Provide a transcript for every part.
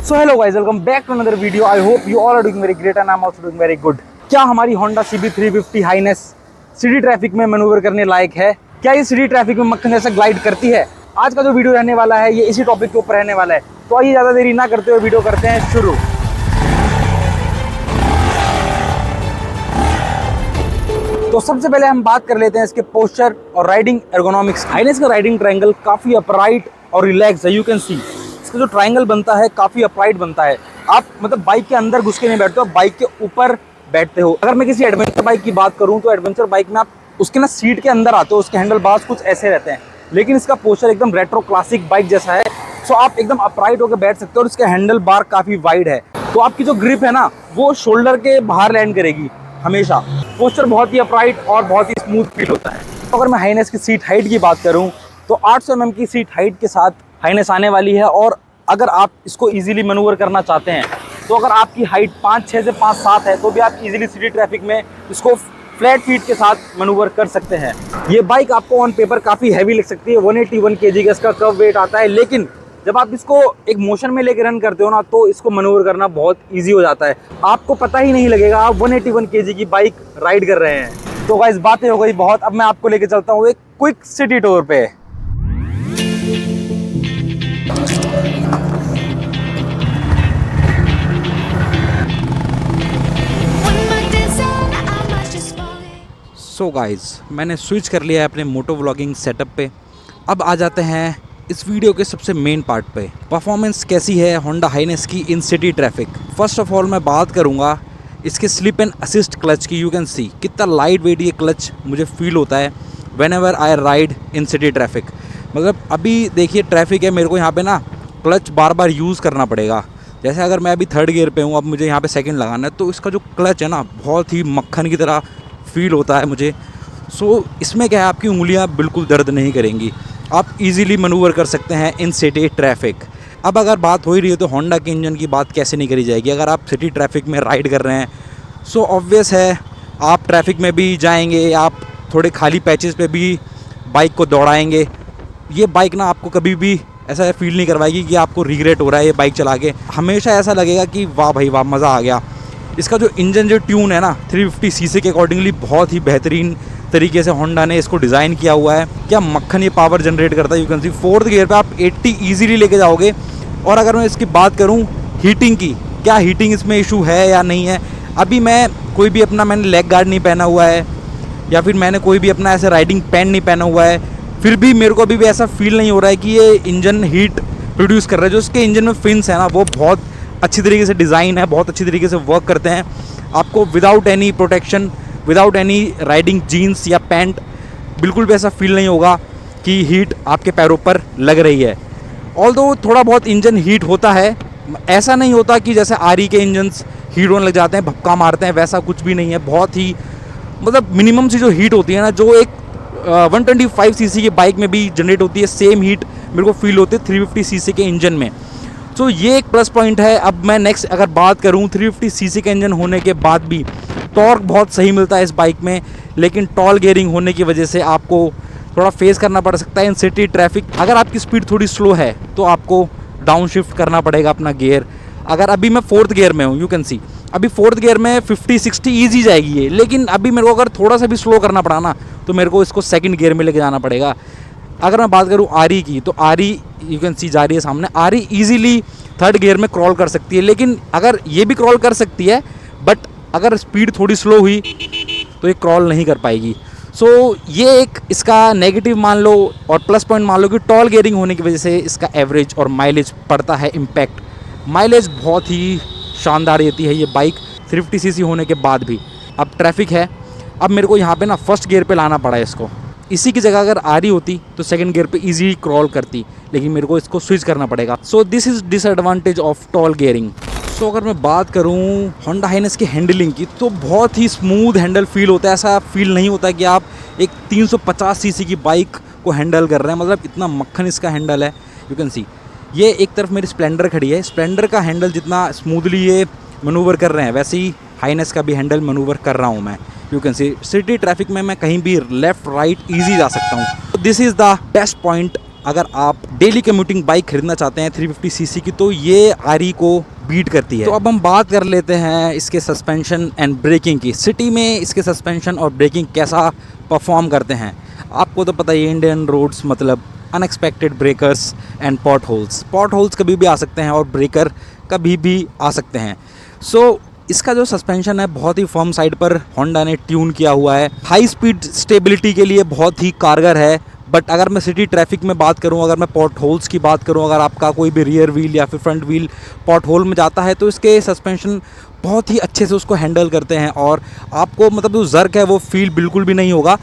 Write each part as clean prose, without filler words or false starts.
So hello guys, welcome back to another video. I hope you all are doing very great and I am also doing very good. क्या हमारी Honda CB350 Highness city traffic में manoeuvre करने लायक है? क्या ये city traffic में मक्खन जैसा ग्लाइड करती है? आज का जो वीडियो रहने वाला है ये इसी टॉपिक के ऊपर रहने वाला है। तो आइए ज़्यादा देरी ना करते हुए वीडियो करते हैं शुरू। तो सबसे पहले हम बात कर लेते हैं इसके पोस्चर और राइडिंग एर्गोनॉमिक्स। हाइनेस का राइडिंग ट्रायंगल काफ़ी अपराइट और रिलैक्स है। यू कैन सी इसका जो ट्रायंगल बनता है काफ़ी अपराइट बनता है। आप मतलब बाइक के अंदर घुस के नहीं बैठते हो, बाइक के ऊपर बैठते हो। अगर मैं किसी एडवेंचर बाइक की बात करूं तो एडवेंचर बाइक में आप उसके ना सीट के अंदर आते हो, उसके हैंडल बार्स कुछ ऐसे रहते हैं, लेकिन इसका पोस्चर एकदम रेट्रो क्लासिक बाइक जैसा है। सो आप एकदम अपराइट होकर बैठ सकते हो और इसका हैंडल बार काफ़ी वाइड है, तो आपकी जो ग्रिप है ना वो शोल्डर के बाहर लैंड करेगी हमेशा। पोस्चर बहुत ही अपराइट और बहुत ही स्मूथ फील होता है। तो अगर मैं हाइनेस की सीट हाइट की बात करूं तो 800 mm की सीट हाइट के साथ हाइनेस आने वाली है। और अगर आप इसको इजीली मैनूवर करना चाहते हैं तो अगर आपकी हाइट 5'6" से 5'7" है तो भी आप इजीली सिटी ट्रैफिक में इसको फ्लैट फीट के साथ मैनूवर कर सकते हैं। ये बाइक आपको ऑन पेपर काफ़ी हैवी लग सकती है, 181 kg का इसका कर्व वेट आता है, लेकिन जब आप इसको एक मोशन में लेकर रन करते हो ना तो इसको मैनूवर करना बहुत ईजी हो जाता है। आपको पता ही नहीं लगेगा आप 181 kg की बाइक राइड कर रहे हैं। तो गाइस बातें हो गई बहुत, अब मैं आपको लेके चलता हूँ एक क्विक सिटी टूर पे। सो गाइज मैंने स्विच कर लिया है अपने मोटो व्लॉगिंग सेटअप पे। अब आ जाते हैं इस वीडियो के सबसे मेन पार्ट पे। परफॉर्मेंस कैसी है होंडा हाइनेस की इन city traffic. First of all मैं बात करूँगा इसके स्लिप एंड असिस्ट क्लच की। यू कैन सी कितना लाइट वेट ये क्लच मुझे फील होता है when ever I ride in city traffic. मतलब अभी देखिए ट्रैफिक है, मेरे को यहाँ पे ना क्लच बार बार यूज़ करना पड़ेगा। जैसे अगर मैं अभी 3rd गियर पे हूँ, अब मुझे यहाँ पे 2nd लगाना है, तो इसका जो क्लच है ना बहुत ही मक्खन की तरह फील होता है मुझे। सो इसमें क्या है, आपकी उंगलियाँ बिल्कुल दर्द नहीं करेंगी, आप इजीली मैनूवर कर सकते हैं इन सिटी ट्रैफिक। अब अगर बात हो ही रही है तो होंडा के इंजन की बात कैसे नहीं करी जाएगी अगर आप सिटी ट्रैफिक में राइड कर रहे हैं। सो ऑब्वियस है आप ट्रैफिक में भी जाएंगे, आप थोड़े खाली पैचेस पे भी बाइक को दौड़ाएंगे। ये बाइक ना आपको कभी भी ऐसा फील नहीं करवाएगी कि आपको रिग्रेट हो रहा है ये बाइक चला के। हमेशा ऐसा लगेगा कि वाह भाई वाह, मज़ा आ गया। इसका जो इंजन जो ट्यून है ना 350 cc के अकॉर्डिंगली बहुत ही बेहतरीन तरीके से होंडा ने इसको डिज़ाइन किया हुआ है। क्या मक्खन ये पावर जनरेट करता है। You can see 4th gear पे आप 80 ईजीली लेके जाओगे। और अगर मैं इसकी बात करूं हीटिंग की, क्या हीटिंग इसमें इशू है या नहीं है। अभी मैं कोई भी अपना मैंने लेग गार्ड नहीं पहना हुआ है या फिर मैंने कोई भी अपना ऐसे राइडिंग पैंट नहीं पहना हुआ है, फिर भी मेरे को अभी भी ऐसा फील नहीं हो रहा है कि ये इंजन हीट प्रोड्यूस कर रहा है। जो इसके इंजन में फिन्स है ना वो बहुत अच्छी तरीके से डिज़ाइन है, बहुत अच्छी तरीके से वर्क करते हैं। आपको without any protection, without any riding jeans या पैंट बिल्कुल भी ऐसा फील नहीं होगा कि हीट आपके पैरों पर लग रही है। ऑल्दो थोड़ा बहुत इंजन हीट होता है, ऐसा नहीं होता कि जैसे आरी के इंजन्स हीट होने लग जाते हैं, भपका मारते हैं, वैसा कुछ भी नहीं है। बहुत ही मतलब मिनिमम सी जो हीट होती है ना, जो एक 125 cc की बाइक में भी जनरेट होती है, सेम हीट मेरे को फील होती है 350 cc के इंजन में। तो ये एक प्लस पॉइंट है। अब मैं नेक्स्ट अगर बात करूँ 350 cc का इंजन होने के बाद भी टॉर्क बहुत सही मिलता है इस बाइक में, लेकिन टॉल गियरिंग होने की वजह से आपको थोड़ा फेस करना पड़ सकता है इन सिटी ट्रैफिक। अगर आपकी स्पीड थोड़ी स्लो है तो आपको डाउन शिफ्ट करना पड़ेगा अपना गियर। अगर अभी मैं 4th गियर में हूँ, यू कैन सी अभी 4th गियर में 50-60 ईजी जाएगी ये, लेकिन अभी मेरे को अगर थोड़ा सा भी स्लो करना पड़ा ना तो मेरे को इसको 2nd गियर में लेके जाना पड़ेगा। अगर मैं बात करूँ आरी की तो आरी यू कैन सी जा रही है सामने, आरी ईजीली 3rd गियर में क्रॉल कर सकती है, लेकिन अगर ये भी क्रॉल कर सकती है बट अगर स्पीड थोड़ी स्लो हुई तो ये क्रॉल नहीं कर पाएगी। सो ये एक इसका नेगेटिव मान लो और प्लस पॉइंट मान लो कि टॉल गियरिंग होने की वजह से इसका एवरेज और माइलेज पड़ता है इम्पैक्ट। माइलेज बहुत ही शानदार देती है ये बाइक 350 cc होने के बाद भी। अब ट्रैफिक है, अब मेरे को यहाँ पे ना 1st गियर पे लाना पड़ा है इसको। इसी की जगह अगर आ रही होती तो 2nd गियर पे इजी क्रॉल करती, लेकिन मेरे को इसको स्विच करना पड़ेगा। So this is disadvantage of tall gearing. So अगर मैं बात करूँ होंडा हाइनेस की हैंडलिंग की तो बहुत ही स्मूथ हैंडल फील होता है। ऐसा फील नहीं होता कि आप एक 350 cc की बाइक को हैंडल कर रहे हैं, मतलब इतना मक्खन इसका हैंडल है। यू कैन सी ये एक तरफ मेरी स्प्लेंडर खड़ी है, स्प्लेंडर का हैंडल जितना स्मूथली ये मैनूवर कर रहे हैं वैसे ही हाइनेस का भी हैंडल मैनूवर कर रहा हूँ मैं। You can see city traffic में मैं कहीं भी लेफ्ट राइट ईजी जा सकता हूँ। This is the best point अगर आप डेली कम्यूटिंग बाइक खरीदना चाहते हैं 350 सीसी की, तो ये आरी को बीट करती है। तो अब हम बात कर लेते हैं इसके सस्पेंशन एंड ब्रेकिंग की। सिटी में इसके सस्पेंशन और ब्रेकिंग कैसा परफॉर्म करते हैं, आपको तो पता ही है, इंडियन रोड्स मतलब unexpected breakers and pot holes कभी भी आ सकते हैं और ब्रेकर कभी भी आ सकते हैं। सो इसका जो सस्पेंशन है बहुत ही फर्म साइड पर होंडा ने ट्यून किया हुआ है, हाई स्पीड स्टेबिलिटी के लिए बहुत ही कारगर है। बट अगर मैं सिटी ट्रैफिक में बात करूं, अगर मैं पॉट होल्स की बात करूं, अगर आपका कोई भी रियर व्हील या फिर फ्रंट व्हील पॉट होल में जाता है तो इसके सस्पेंशन बहुत ही अच्छे से उसको हैंडल करते हैं और आपको मतलब जो जर्क है वो फील बिल्कुल भी नहीं होगा।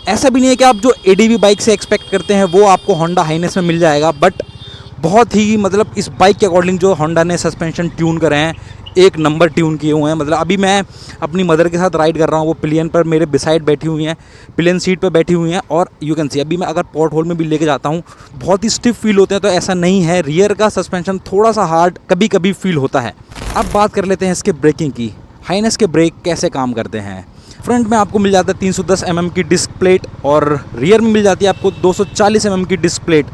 ऐसा भी नहीं है कि आप जो एडीवी बाइक से एक्सपेक्ट करते हैं वो आपको होंडा हाइनेस में मिल जाएगा, बट बहुत ही मतलब इस बाइक के अकॉर्डिंग जो होंडा ने सस्पेंशन ट्यून करे हैं, एक नंबर ट्यून किए हुए हैं। मतलब अभी मैं अपनी मदर के साथ राइड कर रहा हूँ, वो पिलियन पर मेरे बिसाइड बैठी हुई हैं, पिलियन सीट पर बैठी हुई हैं और यू कैन सी अभी मैं अगर पॉट होल में भी लेके जाता हूँ बहुत ही स्टिफ फील होते हैं। तो ऐसा नहीं है, रियर का सस्पेंशन थोड़ा सा हार्ड कभी कभी फील होता है। अब बात कर लेते हैं इसके ब्रेकिंग की। हाइनेस के ब्रेक कैसे काम करते हैं। फ्रंट में आपको मिल जाता है 310 mm की डिस्क प्लेट और रियर में मिल जाती है आपको 240 mm की डिस्क प्लेट।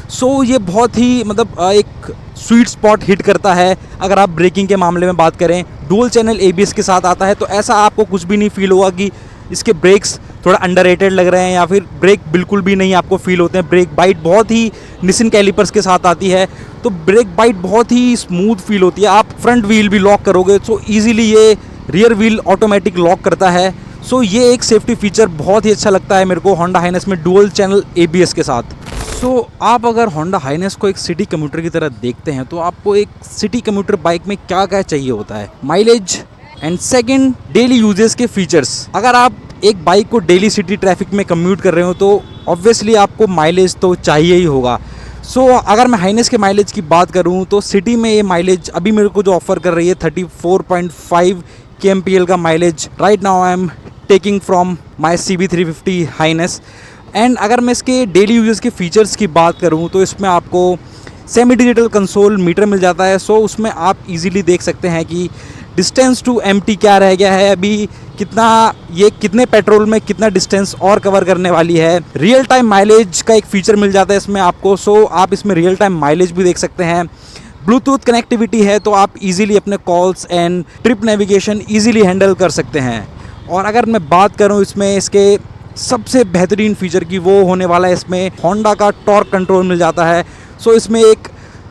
सो ये बहुत ही मतलब एक स्वीट स्पॉट हिट करता है। अगर आप ब्रेकिंग के मामले में बात करें, डुअल चैनल ABS के साथ आता है, तो ऐसा आपको कुछ भी नहीं फील होगा कि इसके ब्रेक्स थोड़ा अंडररेटेड लग रहे हैं या फिर ब्रेक बिल्कुल भी नहीं आपको फील होते हैं। ब्रेक बाइट बहुत ही निसिन कैलिपर्स के साथ आती है, तो ब्रेक बाइट बहुत ही स्मूथ फील होती है। आप फ्रंट व्हील भी लॉक करोगे तो ईजिली ये रियर व्हील ऑटोमेटिक लॉक करता है। सो ये एक सेफ्टी फीचर बहुत ही अच्छा लगता है मेरे को होंडा हाइनेस में डुअल चैनल ABS के साथ। सो आप अगर होंडा हाइनेस को एक सिटी कम्यूटर की तरह देखते हैं तो आपको एक सिटी कम्यूटर बाइक में क्या क्या चाहिए होता है, mileage and second daily uses के फीचर्स। अगर आप एक बाइक को डेली सिटी ट्रैफिक में कम्यूट कर रहे हो तो ऑब्वियसली आपको माइलेज तो चाहिए ही होगा। सो अगर मैं हाइनेस के माइलेज की बात करूं तो सिटी में ये माइलेज अभी मेरे को जो ऑफर कर रही है 34.5 kmpl का mileage right now I am taking from my CB350 Highness. And अगर मैं इसके डेली यूजेस के फीचर्स की बात करूं तो इसमें आपको सेमी डिजिटल कंसोल मीटर मिल जाता है। सो उसमें आप इजीली देख सकते हैं कि डिस्टेंस टू एम्प्टी क्या रह गया है, अभी कितने पेट्रोल में कितना डिस्टेंस और कवर करने वाली है। रियल टाइम माइलेज का एक फीचर मिल जाता है इसमें आपको, सो आप इसमें रियल टाइम माइलेज भी देख सकते हैं। ब्लूटूथ कनेक्टिविटी है तो आप इजीली अपने calls and trip navigation easily handle कर सकते हैं। और अगर मैं बात करूं इसमें इसके सबसे बेहतरीन फीचर की, वो होने वाला है इसमें होंडा का टॉर्क कंट्रोल मिल जाता है। सो इसमें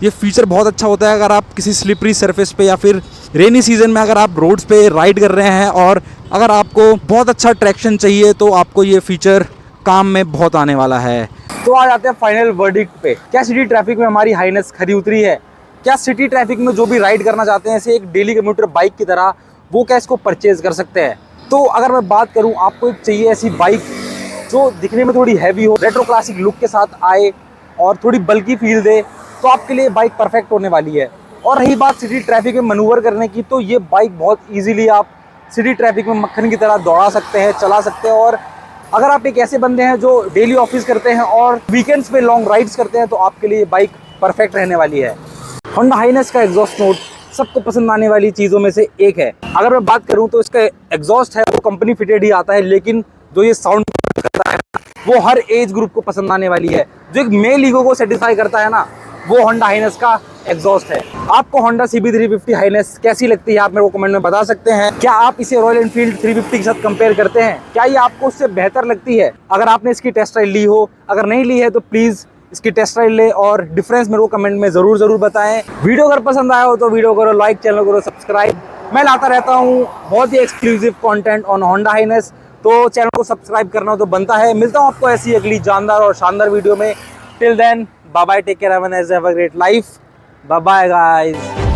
ये फीचर बहुत अच्छा होता है अगर आप किसी स्लिपरी सरफेस पे या फिर रेनी सीजन में अगर आप रोड्स पे राइड कर रहे हैं और अगर आपको बहुत अच्छा ट्रैक्शन चाहिए तो आपको ये फीचर काम में बहुत आने वाला है। तो आ जाते हैं फाइनल वर्डिक्ट पे। क्या सिटी ट्रैफिक में हमारी हाइनेस खरी उतरी है? क्या सिटी ट्रैफिक में जो भी राइड करना चाहते हैं ऐसे एक डेली कम्यूटर बाइक की तरह, वो क्या इसको परचेज कर सकते हैं? तो अगर मैं बात करूं, आपको एक चाहिए ऐसी बाइक जो दिखने में थोड़ी हैवी हो, रेट्रो क्लासिक लुक के साथ आए और थोड़ी बल्की फील दे, तो आपके लिए बाइक परफेक्ट होने वाली है। और रही बात सिटी ट्रैफिक में मैन्यूवर करने की, तो ये बाइक बहुत इजीली आप सिटी ट्रैफिक में मक्खन की तरह दौड़ा सकते हैं, चला सकते हैं। और अगर आप एक ऐसे बंदे हैं जो डेली ऑफिस करते हैं और वीकेंड्स पे लॉन्ग राइड्स करते हैं, तो आपके लिए बाइक परफेक्ट रहने वाली है। होंडा हाइनेस का एग्जॉस्ट नोट सबको पसंद आने वाली चीज़ों में से एक है। अगर मैं बात करूं तो इसका एग्जॉस्ट है वो कंपनी फिटेड ही आता है, लेकिन जो ये साउंड करता है वो हर एज ग्रुप को पसंद आने वाली है। जो एक मेल ईगो को सेटिस्फाई करता है ना, वो होंडा हाइनेस का एग्जॉस्ट है। आपको होंडा CB350 हाइनेस कैसी लगती है, आप मेरे को कमेंट में बता सकते हैं। क्या आप इसे रॉयल एनफील्ड 350 के साथ कंपेयर करते हैं? क्या ये आपको उससे बेहतर लगती है? अगर आपने इसकी टेस्ट राइड ली हो, अगर नहीं ली है तो प्लीज़ इसकी टेस्ट राइड ले और डिफरेंस मेरे को कमेंट में ज़रूर बताएं। वीडियो अगर पसंद आया हो तो वीडियो करो लाइक, चैनल करो सब्सक्राइब। मैं लाता रहता हूँ बहुत ही exclusive content on Honda H'ness, तो चैनल को सब्सक्राइब करना तो बनता है। मिलता हूँ आपको ऐसी अगली जानदार और शानदार वीडियो में। Till then bye bye, take care, have a nice day, have a great life, bye bye guys.